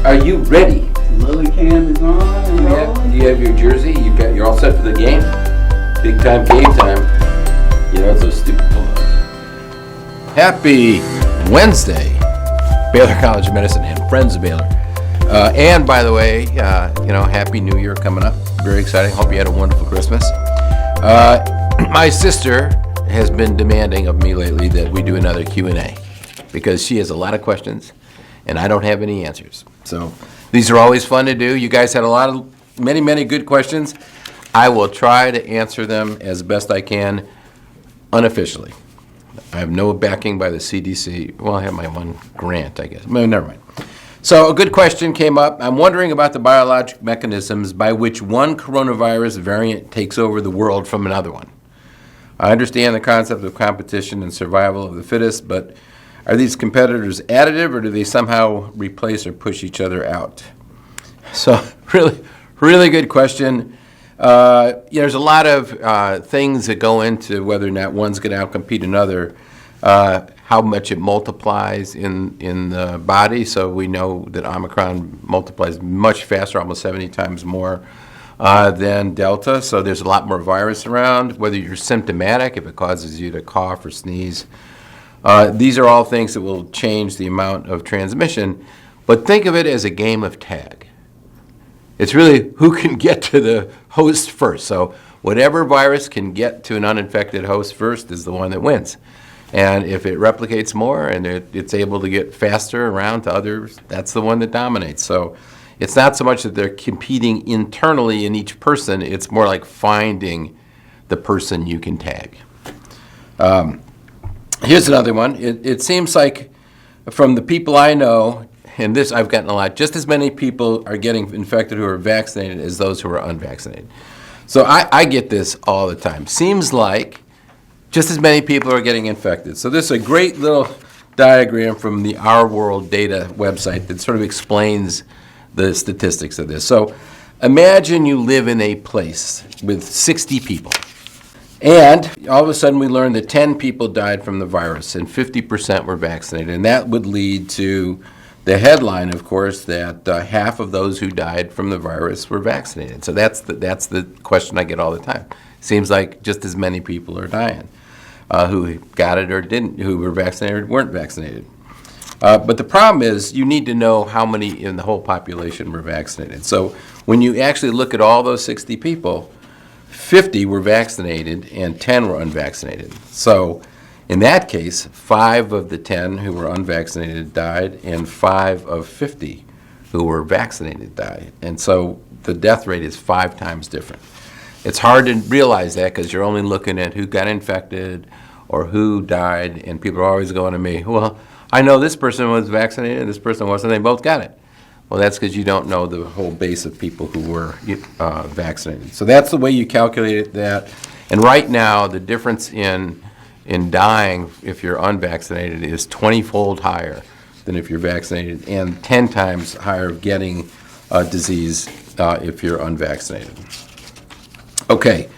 Are you ready? Lily cam is on. Do you have your jersey? You're all set for the game? Big time game time. You know, it's those stupid pull-ups. Happy Wednesday, Baylor College of Medicine and friends of Baylor. And by the way, Happy New Year coming up. Very exciting. Hope you had a wonderful Christmas. My sister has been demanding of me lately that we do another Q&A because she has a lot of questions and I don't have any answers. So these are always fun to do. You guys had many good questions. I will try to answer them as best I can unofficially. I have no backing by the CDC. Well, I have my one grant, I guess. No, never mind. So a good question came up. I'm wondering about the biologic mechanisms by which one coronavirus variant takes over the world from another one. I understand the concept of competition and survival of the fittest, but are these competitors additive or do they somehow replace or push each other out? So really good question. There's a lot of things that go into whether or not one's going to outcompete another. How much it multiplies in the body. So we know that Omicron multiplies much faster, almost 70 times more than Delta. So there's a lot more virus around. Whether you're symptomatic, if it causes you to cough or sneeze. These are all things that will change the amount of transmission. But think of it as a game of tag. It's really who can get to the host first. So whatever virus can get to an uninfected host first is the one that wins. And if it replicates more and it's able to get faster around to others, that's the one that dominates. So it's not so much that they're competing internally in each person, it's more like finding the person you can tag. Here's another one. It seems like from the people I know, and this I've gotten a lot, just as many people are getting infected who are vaccinated as those who are unvaccinated. So I get this all the time. Seems like just as many people are getting infected. So this is a great little diagram from the Our World Data website that sort of explains the statistics of this. So imagine you live in a place with 60 people. And all of a sudden we learned that 10 people died from the virus and 50% were vaccinated. And that would lead to the headline, of course, that half of those who died from the virus were vaccinated. So that's the question I get all the time. Seems like just as many people are dying who got it or didn't, who were vaccinated or weren't vaccinated. But the problem is you need to know how many in the whole population were vaccinated. So when you actually look at all those 60 people, 50 were vaccinated and 10 were unvaccinated. So in that case, 5 of the 10 who were unvaccinated died and 5 of 50 who were vaccinated died. And so the death rate is 5 times different. It's hard to realize that because you're only looking at who got infected or who died, and people are always going to me, well, I know this person was vaccinated and this person wasn't, they both got it. Well, that's because you don't know the whole base of people who were vaccinated. So that's the way you calculate that. And right now, the difference in dying if you're unvaccinated is 20-fold higher than if you're vaccinated and 10 times higher of getting disease if you're unvaccinated. Okay.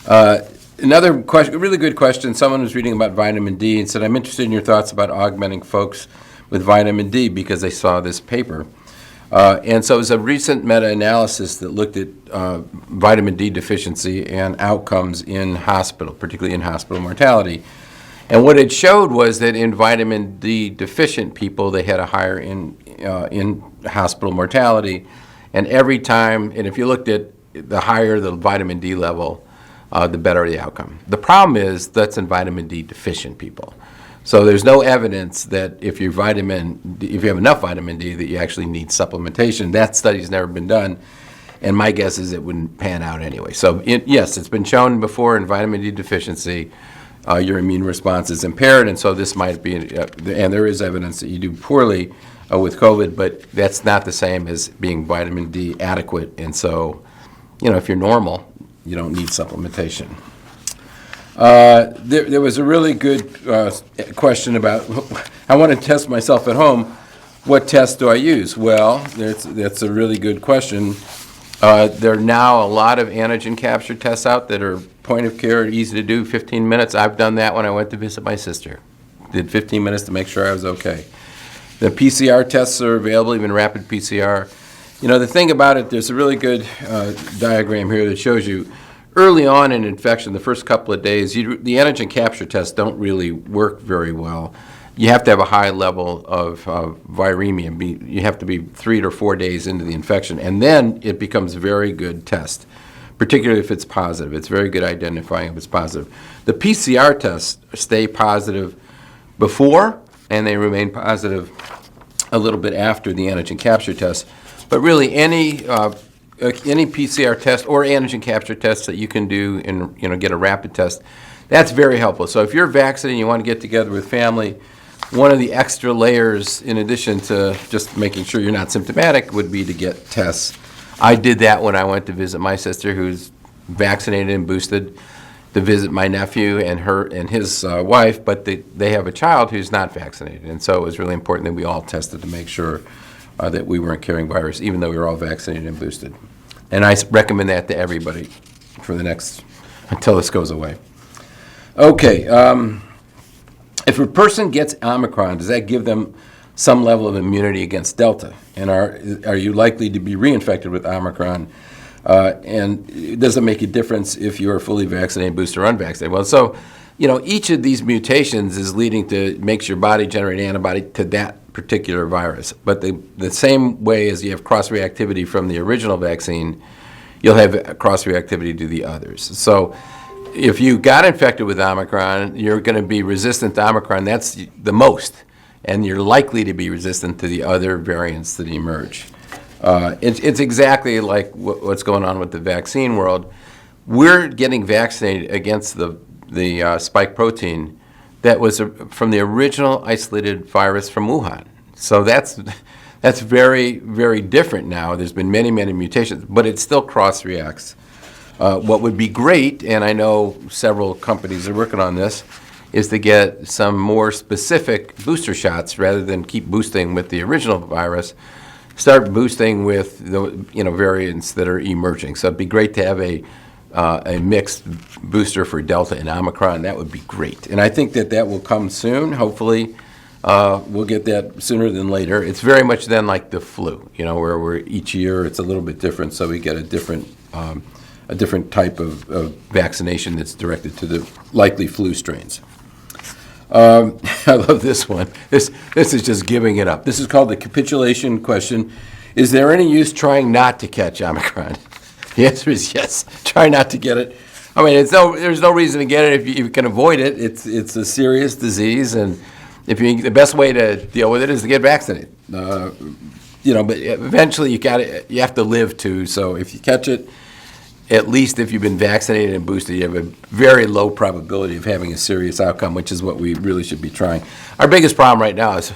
Another question, a really good question. Someone was reading about vitamin D and said, I'm interested in your thoughts about augmenting folks with vitamin D because they saw this paper. And so it was a recent meta-analysis that looked at vitamin D deficiency and outcomes in hospital, particularly in hospital mortality. And what it showed was that in vitamin D deficient people, they had a higher in hospital mortality. And every time, and if you looked at the higher the vitamin D level, the better the outcome. The problem is that's in vitamin D deficient people. So there's no evidence that if you have enough vitamin D that you actually need supplementation. That study's never been done, and my guess is it wouldn't pan out anyway. So yes, it's been shown before in vitamin D deficiency, your immune response is impaired, and so this might be, and there is evidence that you do poorly with COVID, but that's not the same as being vitamin D adequate, and so, if you're normal, you don't need supplementation. There was a really good question about, I want to test myself at home. What test do I use? Well, that's a really good question. There are now a lot of antigen capture tests out that are point of care, easy to do, 15 minutes. I've done that when I went to visit my sister. Did 15 minutes to make sure I was okay. The PCR tests are available, even rapid PCR. You know, the thing about it, there's a really good diagram here that shows you early on in infection, the first couple of days, the antigen capture tests don't really work very well. You have to have a high level of viremia. You have to be 3 to 4 days into the infection, and then it becomes a very good test, particularly if it's positive. It's very good identifying if it's positive. The PCR tests stay positive before, and they remain positive a little bit after the antigen capture test. But really, any PCR test or antigen capture test that you can do and get a rapid test, that's very helpful. So if you're vaccinated and you want to get together with family, one of the extra layers, in addition to just making sure you're not symptomatic, would be to get tests. I did that when I went to visit my sister, who's vaccinated and boosted, to visit my nephew and his wife, but they have a child who's not vaccinated, and so it was really important that we all tested to make sure that we weren't carrying virus, even though we were all vaccinated and boosted. And I recommend that to everybody for until this goes away. Okay. If a person gets Omicron, does that give them some level of immunity against Delta? And are you likely to be reinfected with Omicron? And does it make a difference if you are fully vaccinated, boosted, or unvaccinated? Well, so, each of these mutations is leading to, makes your body generate antibody to that particular virus. But the same way as you have cross-reactivity from the original vaccine, you'll have cross-reactivity to the others. So if you got infected with Omicron, you're going to be resistant to Omicron. That's the most. And you're likely to be resistant to the other variants that emerge. It's exactly like what's going on with the vaccine world. We're getting vaccinated against the spike protein that was from the original isolated virus from Wuhan. So that's very, very different now. There's been many, many mutations, but it still cross-reacts. What would be great, and I know several companies are working on this, is to get some more specific booster shots rather than keep boosting with the original virus. Start boosting with the variants that are emerging. So it'd be great to have a mixed booster for Delta and Omicron. That would be great, and I think that will come soon. Hopefully, we'll get that sooner than later. It's very much then like the flu, where each year it's a little bit different, so we get a different type of vaccination that's directed to the likely flu strains. I love this one. This is just giving it up. This is called the capitulation question. Is there any use trying not to catch Omicron? The answer is yes. Try not to get it. I mean, there's no reason to get it if you can avoid it. It's a serious disease, and the best way to deal with it is to get vaccinated. But eventually you have to live too. So if you catch it, at least if you've been vaccinated and boosted, you have a very low probability of having a serious outcome, which is what we really should be trying. Our biggest problem right now is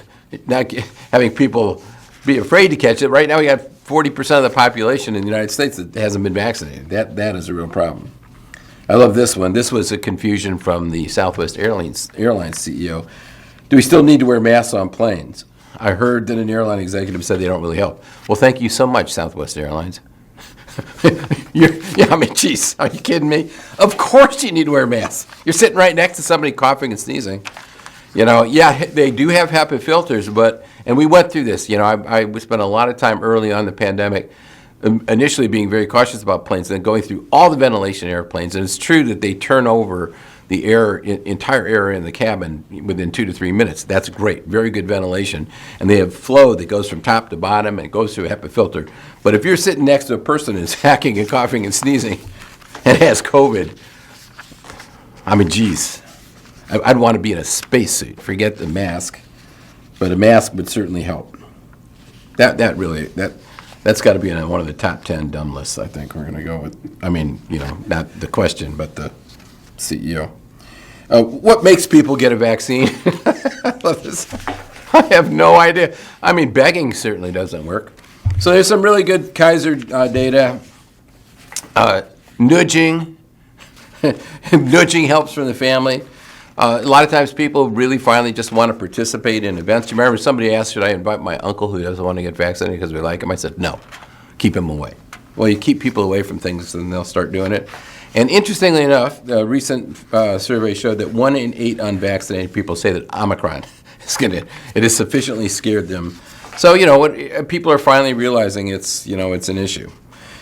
not having people be afraid to catch it. Right now we got 40% of the population in the United States that hasn't been vaccinated. That is a real problem. I love this one. This was a confusion from the Southwest Airlines CEO. Do we still need to wear masks on planes? I heard that an airline executive said they don't really help. Well, thank you so much, Southwest Airlines. Geez, are you kidding me? Of course you need to wear masks. You're sitting right next to somebody coughing and sneezing. They do have HEPA filters, and we went through this. I spent a lot of time early on in the pandemic initially being very cautious about planes, then going through all the ventilation airplanes. And it's true that they turn over the entire air in the cabin within 2 to 3 minutes. That's great, very good ventilation. And they have flow that goes from top to bottom and it goes through a HEPA filter. But if you're sitting next to a person who's hacking and coughing and sneezing and has COVID, geez, I'd want to be in a spacesuit. Forget the mask, but a mask would certainly help. That's got to be in one of the top 10 dumb lists. I think we're going to go with. Not the question, but the CEO. What makes people get a vaccine? I love this. I have no idea. Begging certainly doesn't work. So there's some really good Kaiser data. Nudging. Nudging helps from the family. A lot of times people really finally just want to participate in events. You remember somebody asked, should I invite my uncle who doesn't want to get vaccinated because we like him? I said, no, keep him away. Well, you keep people away from things and they'll start doing it. And interestingly enough, a recent survey showed that 1 in 8 unvaccinated people say that Omicron it has sufficiently scared them. So, what people are finally realizing it's an issue.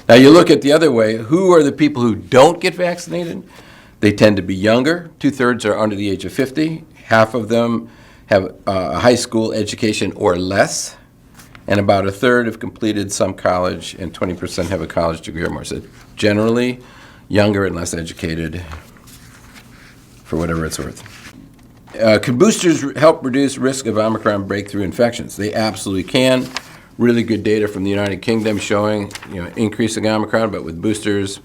Now, you look at the other way, who are the people who don't get vaccinated? They tend to be younger. 2/3 are under the age of 50. Half of them have a high school education or less. And about 1/3 have completed some college, and 20% have a college degree or more. So generally, younger and less educated, for whatever it's worth. Can boosters help reduce risk of Omicron breakthrough infections? They absolutely can. Really good data from the United Kingdom showing increasing Omicron, but with boosters,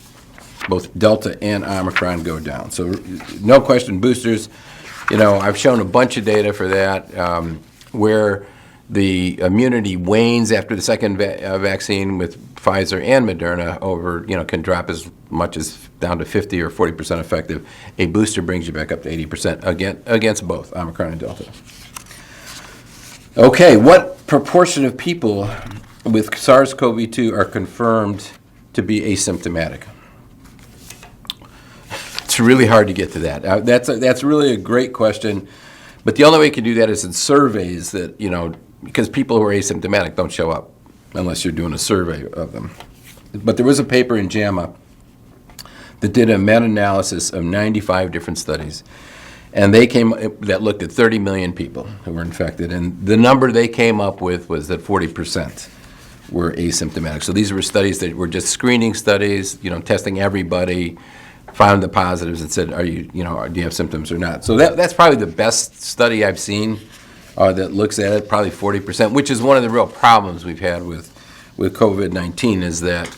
both Delta and Omicron go down. So no question, boosters. I've shown a bunch of data for that, where the immunity wanes after the second vaccine with Pfizer and Moderna can drop as much as down to 50 or 40% effective. A booster brings you back up to 80% against both Omicron and Delta. Okay, what proportion of people with SARS-CoV-2 are confirmed to be asymptomatic? It's really hard to get to that. That's really a great question, but the only way you can do that is in surveys that, because people who are asymptomatic don't show up unless you're doing a survey of them. But there was a paper in JAMA that did a meta-analysis of 95 different studies, and that looked at 30 million people who were infected, and the number they came up with was that 40% were asymptomatic. So these were studies that were just screening studies, testing everybody, found the positives and said, do you have symptoms or not? So that's probably the best study I've seen that looks at it, probably 40%, which is one of the real problems we've had with COVID-19 is that,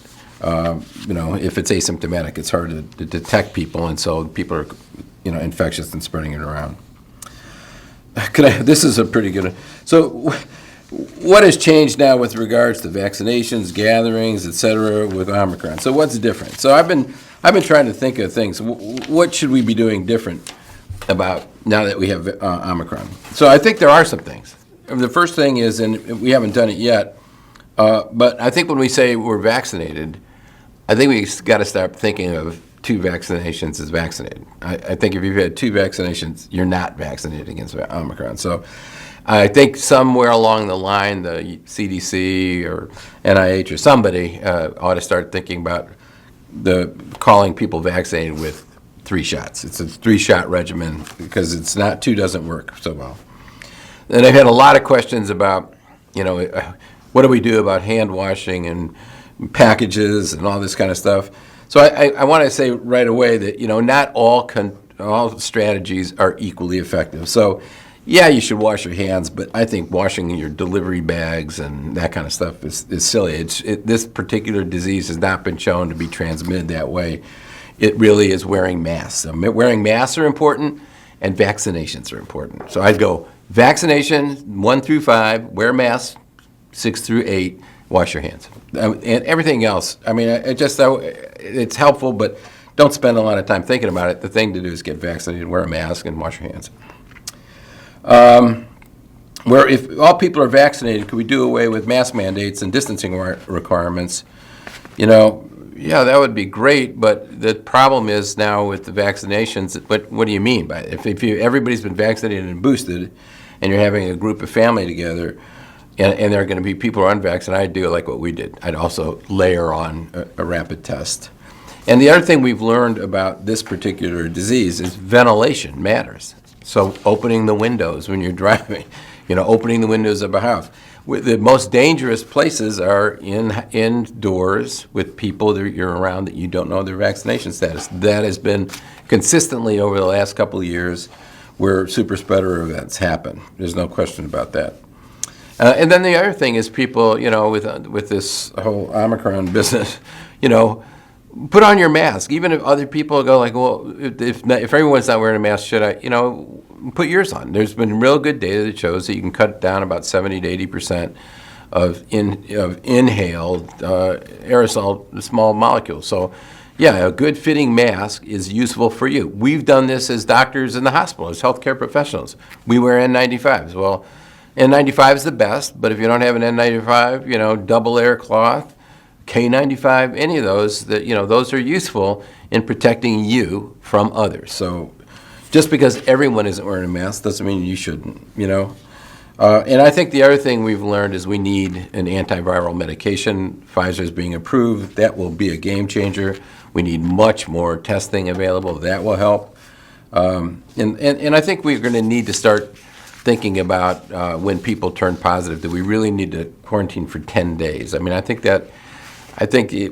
if it's asymptomatic, it's hard to detect people, and so people are, infectious and spreading it around. This is a pretty good one. So what has changed now with regards to vaccinations, gatherings, et cetera, with Omicron? So what's different? So I've been trying to think of things. What should we be doing different about now that we have Omicron? So I think there are some things. The first thing is, and we haven't done it yet, but I think when we say we're vaccinated, I think we got to start thinking of 2 vaccinations as vaccinated. I think if you've had 2 vaccinations, you're not vaccinated against Omicron. So I think somewhere along the line, the CDC or NIH or somebody ought to start thinking about calling people vaccinated with 3 shots. It's a 3-shot regimen because it's not 2 doesn't work so well. And I've had a lot of questions about, what do we do about hand washing and packages and all this kind of stuff. So I want to say right away that, not all strategies are equally effective. So yeah, you should wash your hands, but I think washing your delivery bags and that kind of stuff is silly. This particular disease has not been shown to be transmitted that way. It really is wearing masks. So wearing masks are important, and vaccinations are important. So I'd go vaccination 1 through 5, wear masks 6 through 8, wash your hands. And everything else, it's helpful, but don't spend a lot of time thinking about it. The thing to do is get vaccinated, wear a mask, and wash your hands. Where if all people are vaccinated, could we do away with mask mandates and distancing requirements? Yeah, that would be great, but the problem is now with the vaccinations, what do you mean by it? If everybody's been vaccinated and boosted, and you're having a group of family together, and there are going to be people who are unvaccinated, I'd do like what we did. I'd also layer on a rapid test. And the other thing we've learned about this particular disease is ventilation matters. So opening the windows when you're driving, opening the windows of a house. The most dangerous places are indoors with people that you're around that you don't know their vaccination status. That has been consistently over the last couple of years where super spreader events happen. There's no question about that. And then the other thing is people, with this whole Omicron business, put on your mask. Even if other people go like, well, if everyone's not wearing a mask, should I, put yours on. There's been real good data that shows that you can cut down about 70 to 80% of inhaled aerosol small molecules. So, yeah, a good fitting mask is useful for you. We've done this as doctors in the hospital, as healthcare professionals. We wear N95s. Well, N95 is the best, but if you don't have an N95, double air cloth, K95, any of those, those are useful in protecting you from others. So just because everyone isn't wearing a mask doesn't mean you shouldn't, And I think the other thing we've learned is we need an antiviral medication. Pfizer is being approved. That will be a game changer. We need much more testing available. That will help. And I think we're going to need to start thinking about when people turn positive, do we really need to quarantine for 10 days? I mean, I think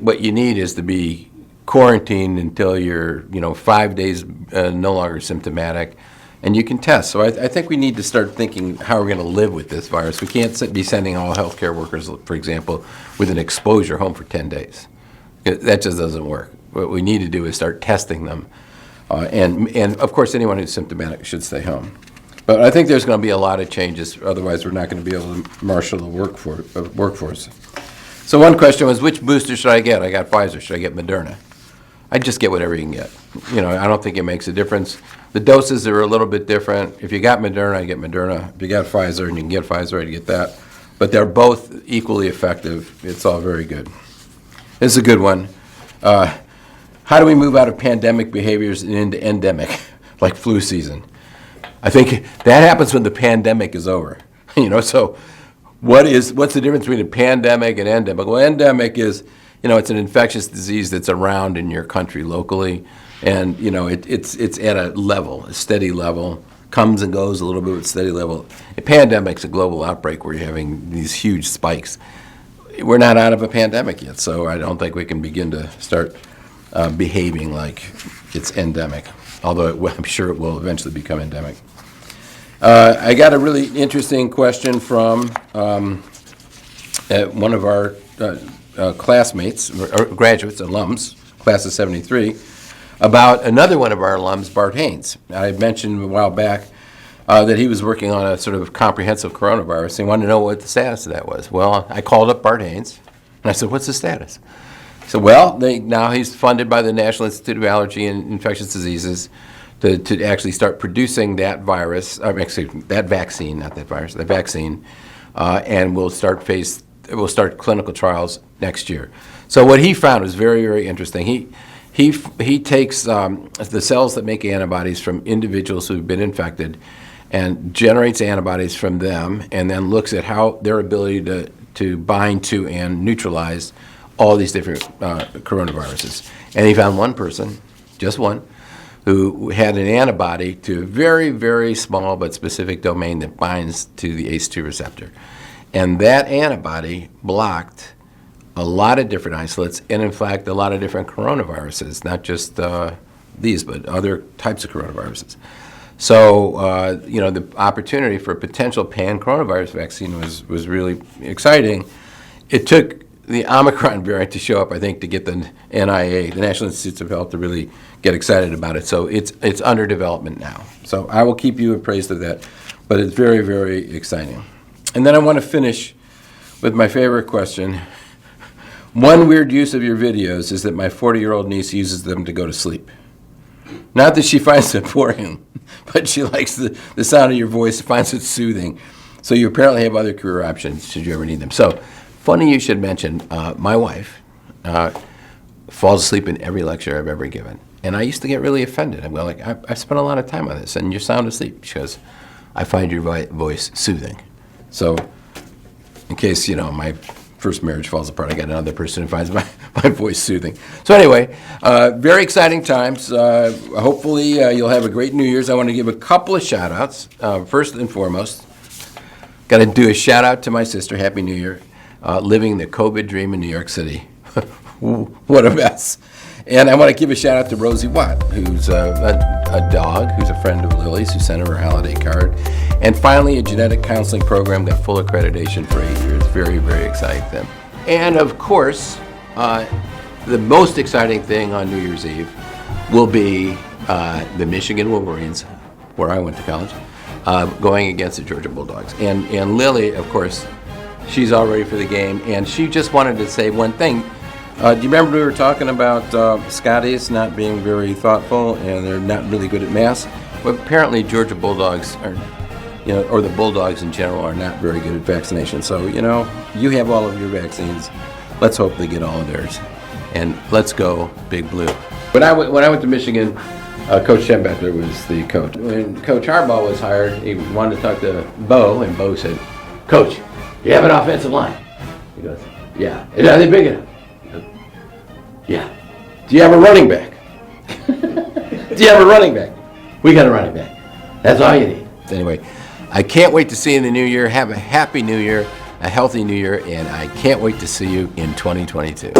what you need is to be quarantined until you're, 5 days no longer symptomatic, and you can test. So I think we need to start thinking how we're going to live with this virus. We can't be sending all healthcare workers, for example, with an exposure home for 10 days. That just doesn't work. What we need to do is start testing them. And of course, anyone who's symptomatic should stay home. But I think there's going to be a lot of changes. Otherwise, we're not going to be able to marshal the workforce. So one question was, which booster should I get? I got Pfizer. Should I get Moderna? I'd just get whatever you can get. I don't think it makes a difference. The doses are a little bit different. If you got Moderna, I get Moderna. If you got Pfizer and you can get Pfizer, I'd get that. But they're both equally effective. It's all very good. This is a good one. How do we move out of pandemic behaviors and into endemic, like flu season? I think that happens when the pandemic is over. So what's the difference between a pandemic and endemic? Well, endemic is, it's an infectious disease that's around in your country locally, and it's at a level, a steady level, comes and goes a little bit, but steady level. A pandemic's a global outbreak where you're having these huge spikes. We're not out of a pandemic yet, so I don't think we can begin to start behaving like it's endemic, although I'm sure it will eventually become endemic. I got a really interesting question from one of our classmates, or graduates, alums, class of 73, about another one of our alums, Bart Haynes. I mentioned a while back that he was working on a sort of comprehensive coronavirus. He wanted to know what the status of that was. Well, I called up Bart Haynes, and I said, what's the status? He said, well, now he's funded by the National Institute of Allergy and Infectious Diseases to actually start producing that virus, that vaccine, not that virus, the vaccine, and we'll start clinical trials next year. So what he found was very, very interesting. He takes the cells that make antibodies from individuals who've been infected and generates antibodies from them, and then looks at how their ability to bind to and neutralize all these different coronaviruses. And he found one person, just one, who had an antibody to a very, very small but specific domain that binds to the ACE2 receptor. And that antibody blocked a lot of different isolates, and in fact, a lot of different coronaviruses, not just these, but other types of coronaviruses. So, the opportunity for a potential pan-coronavirus vaccine was really exciting. It took the Omicron variant to show up, I think, to get the NIA, the National Institutes of Health, to really get excited about it. So it's under development now. So I will keep you appraised of that, but it's very, very exciting. And then I want to finish with my favorite question. One weird use of your videos is that my 40-year-old niece uses them to go to sleep. Not that she finds it boring, but she likes the sound of your voice, finds it soothing. So you apparently have other career options should you ever need them. So funny you should mention, my wife falls asleep in every lecture I've ever given. And I used to get really offended. I'm like, I spent a lot of time on this, and you're sound asleep. She goes, I find your voice soothing. So in case, my first marriage falls apart, I got another person who finds my voice soothing. So anyway, very exciting times. Hopefully you'll have a great New Year's. I want to give a couple of shout-outs. First and foremost, got to do a shout-out to my sister. Happy New Year. Living the COVID dream in New York City. What a mess. And I want to give a shout out to Rosie Watt, who's a dog, who's a friend of Lily's, who sent her a holiday card. And finally, a genetic counseling program got full accreditation for 8 years. Very, very exciting thing. And of course, the most exciting thing on New Year's Eve will be the Michigan Wolverines, where I went to college, going against the Georgia Bulldogs. And Lily, of course, she's all ready for the game, and she just wanted to say one thing. Do you remember we were talking about Scotty's not being very thoughtful and they're not really good at math? Well, apparently Georgia Bulldogs are, or the Bulldogs in general are not very good at vaccination. So, you have all of your vaccines. Let's hope they get all of theirs. And let's go Big Blue. When I went to Michigan, Coach Schembechler was the coach. When Coach Harbaugh was hired, he wanted to talk to Bo, and Bo said, "Coach, you have an offensive line?" He goes, "Yeah." "Are they big enough?" He goes, "Yeah." "Do you have a running back?" "Do you have a running back?" "We got a running back. That's all you need." Anyway, I can't wait to see you in the new year. Have a happy new year, a healthy new year, and I can't wait to see you in 2022.